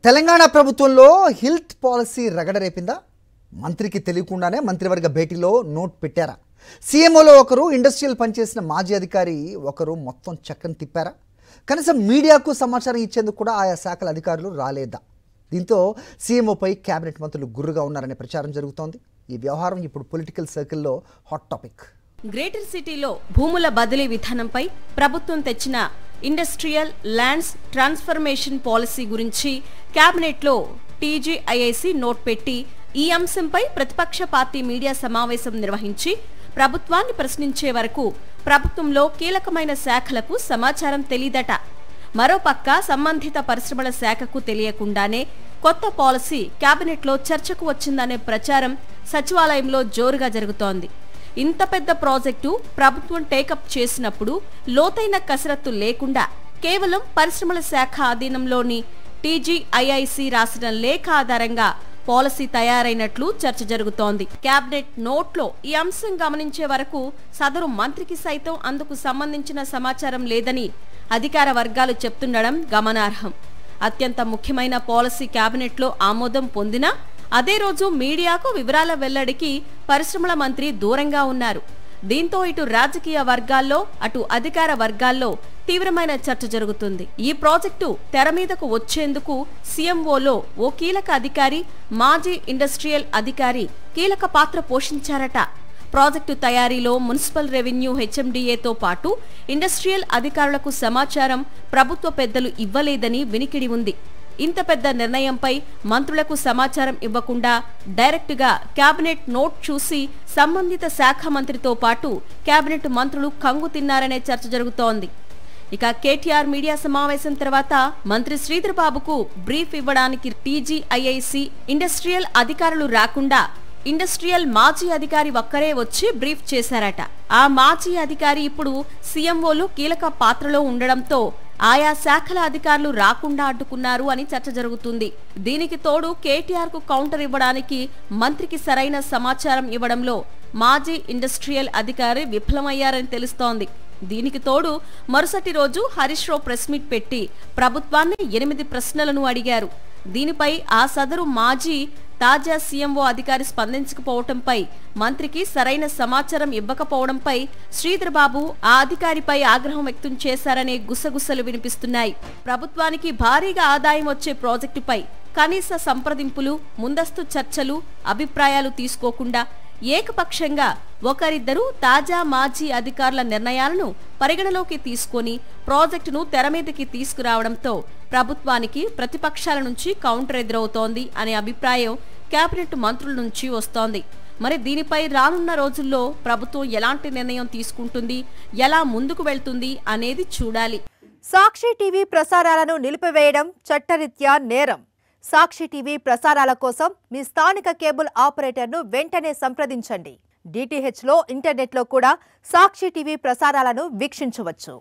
తెలంగాణ ప్రభుత్వంలో health policy రగడరేపిందా? మంత్రికి తెలియకుండానే మంత్రివర్గ భేటీలో నోట్ పెట్టారా? సీఎంఓలో ఒకరు ఇండస్ట్రియల్ పనిచేసిన మాజీ అధికారి ఒకరు మొత్తం చక్కని తిప్పారా? కనీసం మీడియాకు సమాచారం ఇచ్చేందుకు కూడా ఆయా శాఖల అధికారులు రాలేదా? దీంతో సీఎంఓపై కేబినెట్ మంత్రులు గుర్రుగా ఉన్నారనే ప్రచారం జరుగుతోంది. ఈ వ్యవహారం ఇప్పుడు పొలిటికల్ సర్కిల్లో హాట్ టాపిక్. గ్రేటర్ సిటీలో భూముల బదిలీ విధానంపై ప్రభుత్వం తెచ్చిన ఇండస్ట్రియల్ ల్యాండ్స్ ట్రాన్స్ఫర్మేషన్ పాలసీ గురించి కేబినెట్లో టీజీఐఐసీ నోట్ పెట్టి ఈ అంశంపై ప్రతిపక్ష పార్టీ మీడియా సమావేశం నిర్వహించి ప్రభుత్వాన్ని ప్రశ్నించే వరకు ప్రభుత్వంలో కీలకమైన శాఖలకు సమాచారం తెలీదట. మరోపక్క సంబంధిత పరిశ్రమల శాఖకు తెలియకుండానే కొత్త పాలసీ కేబినెట్లో చర్చకు వచ్చిందనే ప్రచారం సచివాలయంలో జోరుగా జరుగుతోంది. ఇంత పెద్ద ప్రాజెక్టు ప్రభుత్వం టేకప్ చేసినప్పుడు లోతైన కసరత్తు లేకుండా కేవలం పరిశ్రమల శాఖ ఆధీనంలోని టీజీఐఐసీ రాసిన లేఖ ఆధారంగా పాలసీ తయారైనట్లు చర్చ జరుగుతోంది. కేబినెట్ నోట్లో ఈ అంశం గమనించే వరకు సదరు మంత్రికి సైతం అందుకు సంబంధించిన సమాచారం లేదని అధికార వర్గాలు చెప్తుండడం గమనార్హం. అత్యంత ముఖ్యమైన పాలసీ కేబినెట్లో ఆమోదం పొందినా అదే రోజు మీడియాకు వివరాల వెల్లడికి పరిశ్రమల మంత్రి దూరంగా ఉన్నారు. దీంతో ఇటు రాజకీయ వర్గాల్లో అటు అధికార వర్గాల్లో తీవ్రమైన చర్చ జరుగుతుంది. ఈ ప్రాజెక్టు తెర మీదకు వచ్చేందుకు సీఎంఓలో ఓ కీలక అధికారి, మాజీ ఇండస్ట్రియల్ అధికారి కీలక పాత్ర పోషించారట. ప్రాజెక్టు తయారీలో మున్సిపల్ రెవెన్యూ హెచ్ఎండిఏతో పాటు ఇండస్ట్రియల్ అధికారులకు సమాచారం ప్రభుత్వ పెద్దలు ఇవ్వలేదని వినికిడి ఉంది. ఇంత పెద్ద నిర్ణయంపై మంత్రులకు సమాచారం ఇవ్వకుండా డైరెక్టుగా కేబినెట్ నోట్ చూసి సంబంధిత శాఖ మంత్రితో పాటు కేబినెట్ మంత్రులు కంగు తిన్నారనే చర్చ జరుగుతోంది. ఇక కేటీఆర్ మీడియా సమావేశం తర్వాత మంత్రి శ్రీధర్ బాబుకు బ్రీఫ్ ఇవ్వడానికి టీజీఐఐసీ ఇండస్ట్రియల్ అధికారులు రాకుండా ఇండస్ట్రియల్ మాజీ అధికారి ఒక్కరే వచ్చి బ్రీఫ్ చేశారట. ఆ మాజీ అధికారి ఇప్పుడు సీఎంఓలు కీలక పాత్రలో ఉండడంతో ఆయా శాఖల అధికారులు రాకుండా అడ్డుకున్నారు అని చర్చ జరుగుతుంది. దీనికి తోడు కేటీఆర్ కు కౌంటర్ ఇవ్వడానికి మంత్రికి సరైన సమాచారం ఇవ్వడంలో మాజీ ఇండస్ట్రియల్ అధికారి విఫలమయ్యారని తెలుస్తోంది. దీనికి తోడు మరుసటి రోజు హరీష్ రావు ప్రెస్ మీట్ పెట్టి ప్రభుత్వాన్ని 8 ప్రశ్నలను అడిగారు. దీనిపై ఆ సదరు మాజీ తాజా సీఎంఓ అధికారి స్పందించకపోవడంపై, మంత్రికి సరైన సమాచారం ఇవ్వకపోవడంపై శ్రీధర్ బాబు ఆ అధికారిపై ఆగ్రహం వ్యక్తం చేశారనే గుసగుసలు వినిపిస్తున్నాయి. ప్రభుత్వానికి భారీగా ఆదాయం వచ్చే ప్రాజెక్టుపై కనీస సంప్రదింపులు, ముందస్తు చర్చలు, అభిప్రాయాలు తీసుకోకుండా ఏకపక్షంగా ఒకరిద్దరు తాజా మాజీ అధికారుల నిర్ణయాలను పరిగణలోకి తీసుకొని ప్రాజెక్టును తెరమీదకి తీసుకురావడంతో ప్రభుత్వానికి ప్రతిపక్షాల నుంచి కౌంటర్ ఎదురవుతోంది అనే అభిప్రాయం కేబినెట్ మంత్రుల నుంచి వస్తోంది. మరి దీనిపై రానున్న రోజుల్లో ప్రభుత్వం ఎలాంటి నిర్ణయం తీసుకుంటుంది, ఎలా ముందుకు వెళ్తుంది అనేది చూడాలి. సాక్షి టీవీ ప్రసారాలను నిలిపివేయడం చట్టరీత్యా నేరం. సాక్షి టీవీ ప్రసారాల కోసం మీ స్థానిక కేబుల్ ఆపరేటర్ను వెంటనే సంప్రదించండి. డిటిహెచ్లో, ఇంటర్నెట్లో కూడా సాక్షి టీవీ ప్రసారాలను వీక్షించవచ్చు.